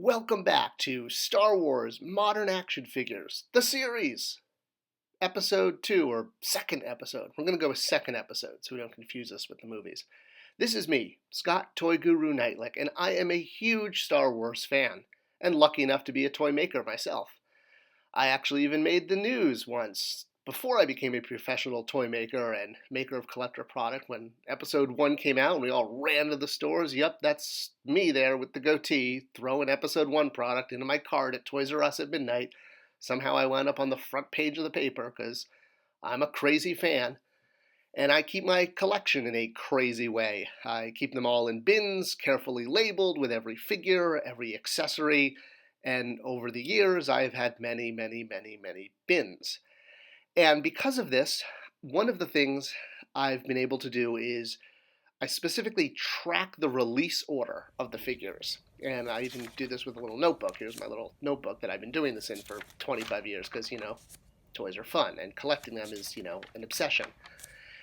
Welcome back to Star Wars Modern Action Figures, the series, episode 2, or second episode. We're going to go with second episode so we don't confuse us with the movies. This is me, Scott Toy Guru Neitlich, and I am a huge Star Wars fan, and lucky enough to be a toy maker myself. I actually even made the news once, before I became a professional toy maker and maker of collector product, when episode 1 came out and we all ran to the stores. Yep, that's me there with the goatee, throwing episode 1 product into my cart at Toys R Us at midnight. Somehow I wound up on the front page of the paper because I'm a crazy fan. And I keep my collection in a crazy way. I keep them all in bins, carefully labeled with every figure, every accessory, and over the years I've had many bins. And because of this, one of the things I've been able to do is I specifically track the release order of the figures. And I even do this with a little notebook. Here's my little notebook that I've been doing this in for 25 years because, toys are fun and collecting them is, an obsession.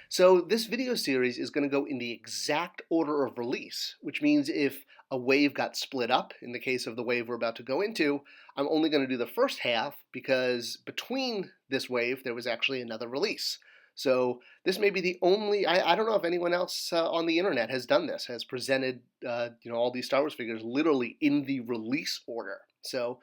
So this video series is going to go in the exact order of release, which means if a wave got split up, in the case of the wave we're about to go into, I'm only going to do the first half because between this wave there was actually another release. So this may be the only, I don't know if anyone else on the internet has done this, has presented all these Star Wars figures literally in the release order. So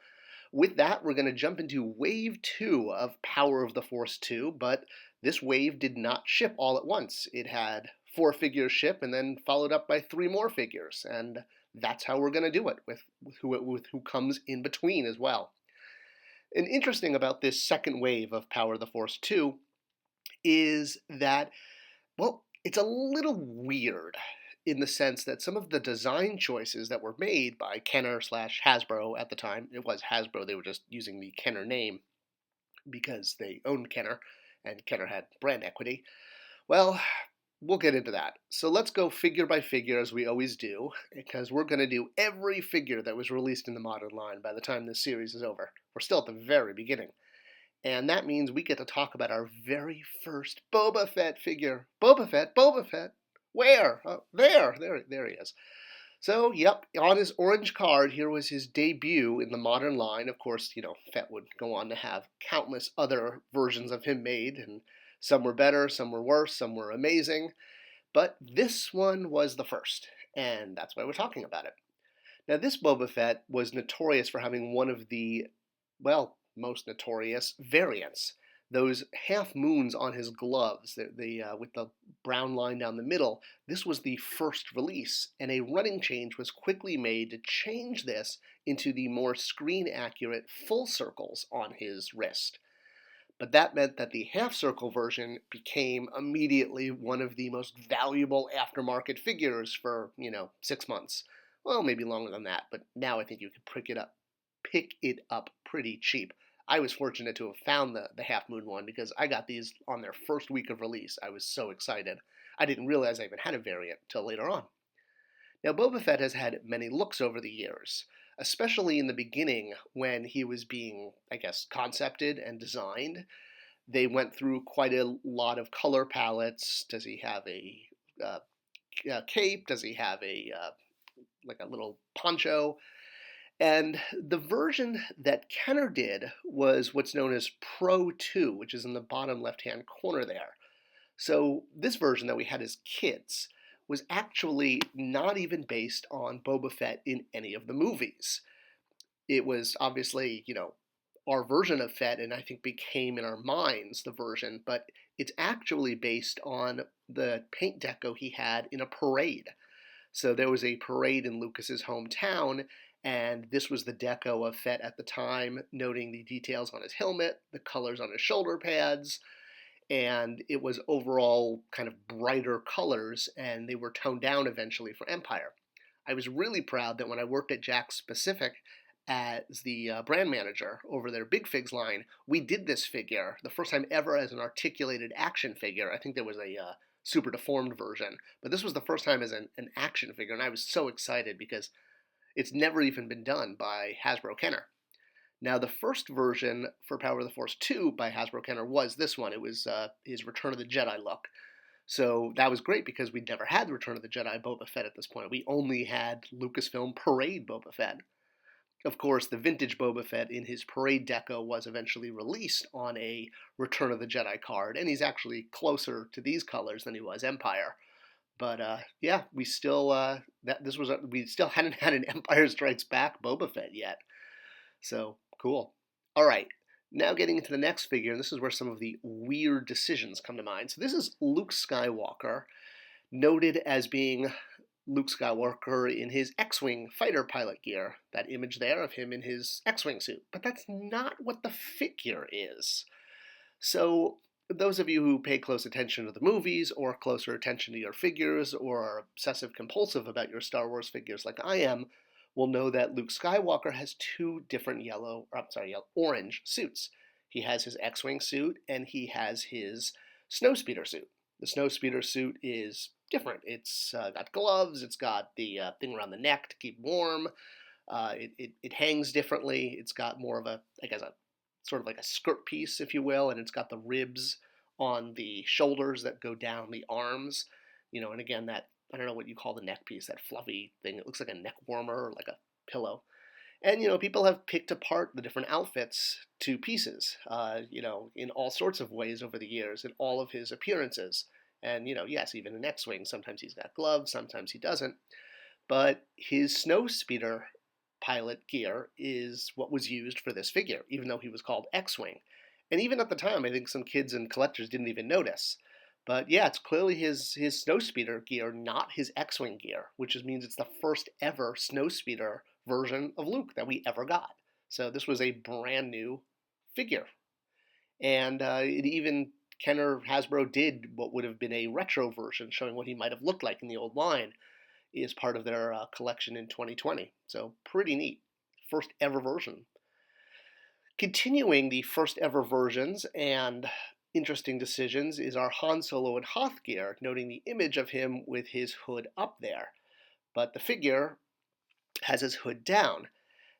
with that, we're going to jump into Wave 2 of Power of the Force 2, but this wave did not ship all at once. It had 4 figures ship and then followed up by 3 more figures, and that's how we're going to do it, with who comes in between as well. And interesting about this second wave of Power of the Force 2 is that, well, it's a little weird in the sense that some of the design choices that were made by Kenner/Hasbro at the time, it was Hasbro, they were just using the Kenner name because they owned Kenner, and Kenner had brand equity. Well, we'll get into that. So let's go figure by figure as we always do, because we're going to do every figure that was released in the modern line by the time this series is over. We're still at the very beginning. And that means we get to talk about our very first Boba Fett figure. Boba Fett. Where? Oh, there he is. So, yep, on his orange card, here was his debut in the modern line. Of course, Fett would go on to have countless other versions of him made, and some were better, some were worse, some were amazing. But this one was the first, and that's why we're talking about it. Now, this Boba Fett was notorious for having one of the, most notorious variants. Those half moons on his gloves, with the brown line down the middle, this was the first release, and a running change was quickly made to change this into the more screen-accurate full circles on his wrist. But that meant that the half-circle version became immediately one of the most valuable aftermarket figures for, 6 months. Well, maybe longer than that, but now I think you can pick it up pretty cheap. I was fortunate to have found the Half Moon one because I got these on their first week of release. I was so excited. I didn't realize I even had a variant till later on. Now, Boba Fett has had many looks over the years, especially in the beginning when he was being, concepted and designed. They went through quite a lot of color palettes. Does he have a cape? Does he have a little poncho? And the version that Kenner did was what's known as Pro 2, which is in the bottom left-hand corner there. So this version that we had as kids was actually not even based on Boba Fett in any of the movies. It was obviously, our version of Fett, and I think became in our minds the version, but it's actually based on the paint deco he had in a parade. So there was a parade in Lucas's hometown, and this was the deco of Fett at the time, noting the details on his helmet, the colors on his shoulder pads, and it was overall kind of brighter colors, and they were toned down eventually for Empire. I was really proud that when I worked at Jakks Pacific as the brand manager over their Big Figs line, we did this figure, the first time ever as an articulated action figure. I think there was a super deformed version, but this was the first time as an action figure, and I was so excited because it's never even been done by Hasbro Kenner. Now, the first version for Power of the Force 2 by Hasbro Kenner was this one. It was his Return of the Jedi look. So that was great because we'd never had the Return of the Jedi Boba Fett at this point. We only had Lucasfilm Parade Boba Fett. Of course, the vintage Boba Fett in his parade deco was eventually released on a Return of the Jedi card, and he's actually closer to these colors than he was Empire. But yeah, we still we still hadn't had an Empire Strikes Back Boba Fett yet. So cool. All right, now getting into the next figure, and this is where some of the weird decisions come to mind. So this is Luke Skywalker, noted as being Luke Skywalker in his X-Wing fighter pilot gear. That image there of him in his X-Wing suit. But that's not what the figure is. So those of you who pay close attention to the movies, or closer attention to your figures, or are obsessive compulsive about your Star Wars figures like I am, will know that Luke Skywalker has two different orange suits. He has his X-Wing suit, and he has his Snowspeeder suit. The Snowspeeder suit is different. It's got gloves, it's got the thing around the neck to keep warm, it hangs differently, it's got more of a, I guess, a sort of like a skirt piece, if you will, and it's got the ribs on the shoulders that go down the arms, and again, that, I don't know what you call the neck piece, that fluffy thing, it looks like a neck warmer or like a pillow. And, people have picked apart the different outfits to pieces, in all sorts of ways over the years in all of his appearances. And, yes, even in X-Wing, sometimes he's got gloves, sometimes he doesn't. But his Snowspeeder pilot gear is what was used for this figure, even though he was called X-Wing. And even at the time, I think some kids and collectors didn't even notice. But yeah, it's clearly his Snowspeeder gear, not his X-Wing gear, which means it's the first ever Snowspeeder version of Luke that we ever got. So this was a brand new figure. And it even, Kenner Hasbro did what would have been a retro version showing what he might have looked like in the old line is part of their collection in 2020. So pretty neat. First ever version. Continuing the first ever versions and interesting decisions is our Han Solo and Hoth gear, noting the image of him with his hood up there. But the figure has his hood down.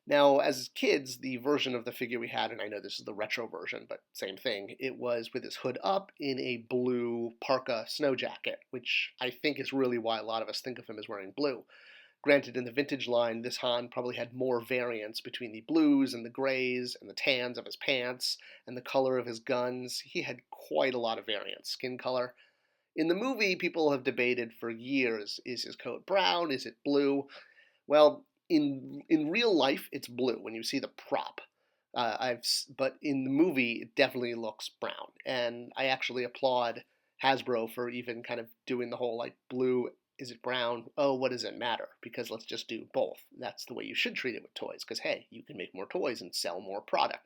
Now, as kids, the version of the figure we had, and I know this is the retro version, but same thing, it was with his hood up in a blue parka snow jacket, which I think is really why a lot of us think of him as wearing blue. Granted, in the vintage line, this Han probably had more variance between the blues and the grays and the tans of his pants and the color of his guns. He had quite a lot of variance, skin color. In the movie, people have debated for years, is his coat brown, is it blue? Well, in real life, it's blue when you see the prop. But in the movie, it definitely looks brown. And I actually applaud Hasbro for even kind of doing the whole like blue, is it brown? Oh, what does it matter? Because let's just do both. That's the way you should treat it with toys. Because hey, you can make more toys and sell more product.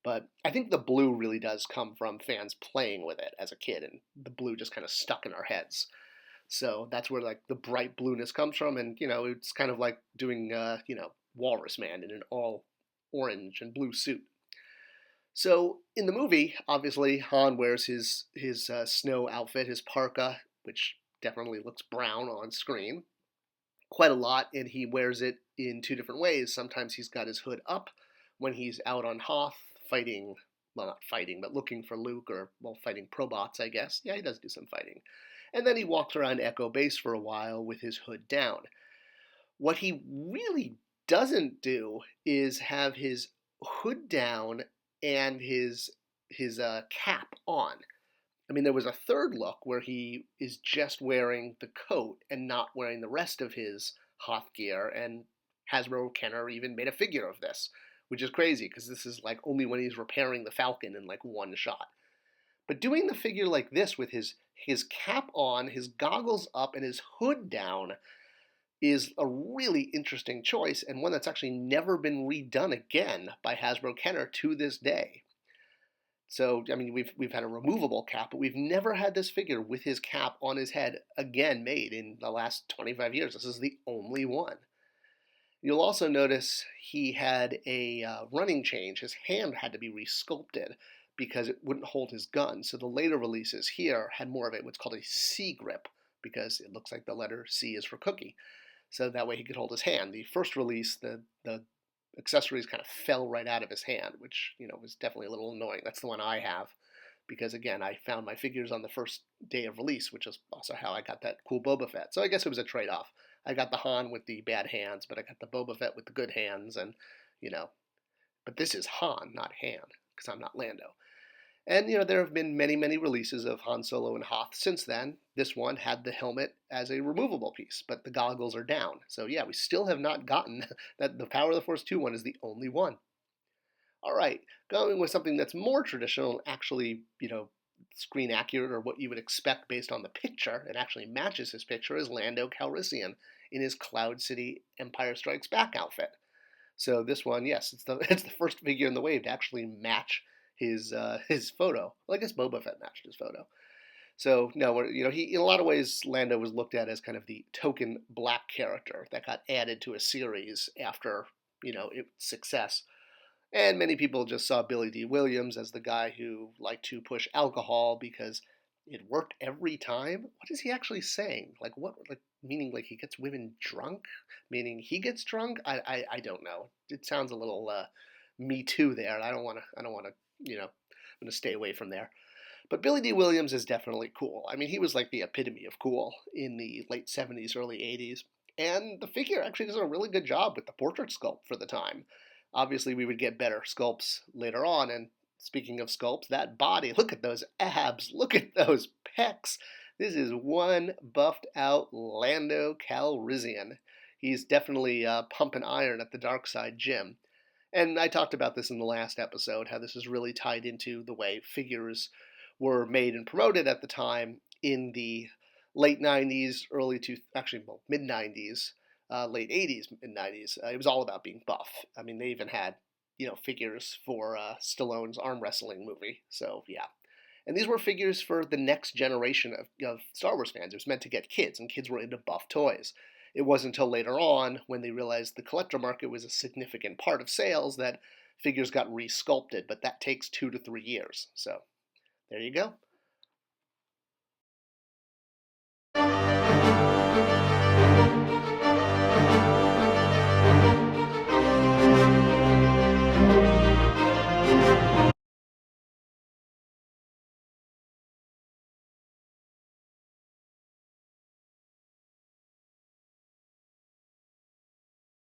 But I think the blue really does come from fans playing with it as a kid, and the blue just kind of stuck in our heads. So that's where like the bright blueness comes from, and it's kind of like doing Walrus Man in an all orange and blue suit. So in the movie, obviously Han wears his snow outfit, his parka, which definitely looks brown on screen, quite a lot, and he wears it in two different ways. Sometimes he's got his hood up when he's out on Hoth fighting, well, not fighting, but looking for Luke, or fighting Probots, I guess. Yeah, he does do some fighting. And then he walks around Echo Base for a while with his hood down. What he really doesn't do is have his hood down and his cap on. I mean, there was a third look where he is just wearing the coat and not wearing the rest of his Hoth gear, and Hasbro Kenner even made a figure of this, which is crazy because this is like only when he's repairing the Falcon in like one shot. But doing the figure like this with his cap on, his goggles up, and his hood down is a really interesting choice, and one that's actually never been redone again by Hasbro Kenner to this day. So, I mean, we've had a removable cap, but we've never had this figure with his cap on his head again made in the last 25 years. This is the only one. You'll also notice he had a running change. His hand had to be resculpted because it wouldn't hold his gun. So the later releases here had more of what's called a C grip, because it looks like the letter C is for cookie. So that way he could hold his hand. The first release, the accessories kind of fell right out of his hand, which was definitely a little annoying. That's the one I have, because again, I found my figures on the first day of release, which is also how I got that cool Boba Fett. So I guess it was a trade-off. I got the Han with the bad hands, but I got the Boba Fett with the good hands, and, you know, but this is Han, not Han, because I'm not Lando. And, there have been many, many releases of Han Solo and Hoth since then. This one had the helmet as a removable piece, but the goggles are down. So, yeah, we still have not gotten that the Power of the Force 2 one is the only one. All right, going with something that's more traditional and actually, screen accurate or what you would expect based on the picture, it actually matches his picture, is Lando Calrissian in his Cloud City Empire Strikes Back outfit. So this one, yes, it's the first figure in the wave to actually match his photo. Well, I guess Boba Fett matched his photo. So no, he in a lot of ways Lando was looked at as kind of the token black character that got added to a series after its success. And many people just saw Billy D. Williams as the guy who liked to push alcohol because it worked every time. What is he actually saying? Like what? Like meaning like he gets women drunk? Meaning he gets drunk? I don't know. It sounds a little Me Too there. I don't want to. I'm going to stay away from there. But Billy D. Williams is definitely cool. I mean, he was like the epitome of cool in the late 70s, early 80s. And the figure actually does a really good job with the portrait sculpt for the time. Obviously, we would get better sculpts later on. And speaking of sculpts, that body, look at those abs, look at those pecs. This is one buffed out Lando Calrissian. He's definitely pumping iron at the dark side gym. And I talked about this in the last episode, how this is really tied into the way figures were made and promoted at the time in the late 90s, mid 90s, late 80s, mid 90s. It was all about being buff. I mean, they even had, figures for Stallone's arm wrestling movie. So, yeah. And these were figures for the next generation of Star Wars fans. It was meant to get kids, and kids were into buff toys. It wasn't until later on, when they realized the collector market was a significant part of sales, that figures got re-sculpted, but that takes 2 to 3 years. So, there you go.